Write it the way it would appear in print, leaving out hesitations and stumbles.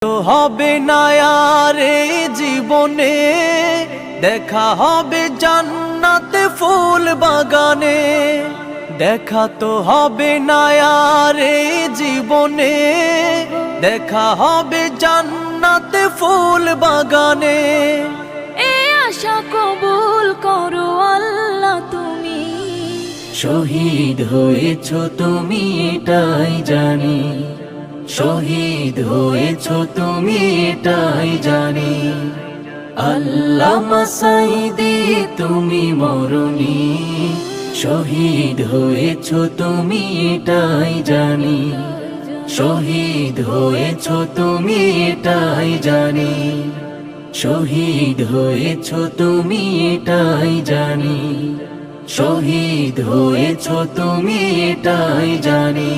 তো হবে না আর এই জীবনে, দেখা হবে জান্নাতে ফুল বাগানে। দেখা তো হবে না আর এই জীবনে, দেখা হবে জান্নাতে ফুল বাগানে। এ আশা কবুল করো আল্লাহ তুমি। শহীদ হয়েছ তুমি এটাই জানি, শহীদ হয়েছ তুমি এটাই জানি। আল্লামা সাঈদী তুমি মরণি, শহীদ হয়েছ তুমি এটাই জানি, শহীদ হয়েছ তুমি এটাই জানি, শহীদ হয়েছ তুমি এটাই জানি, শহীদ হয়েছ তুমি এটাই জানি।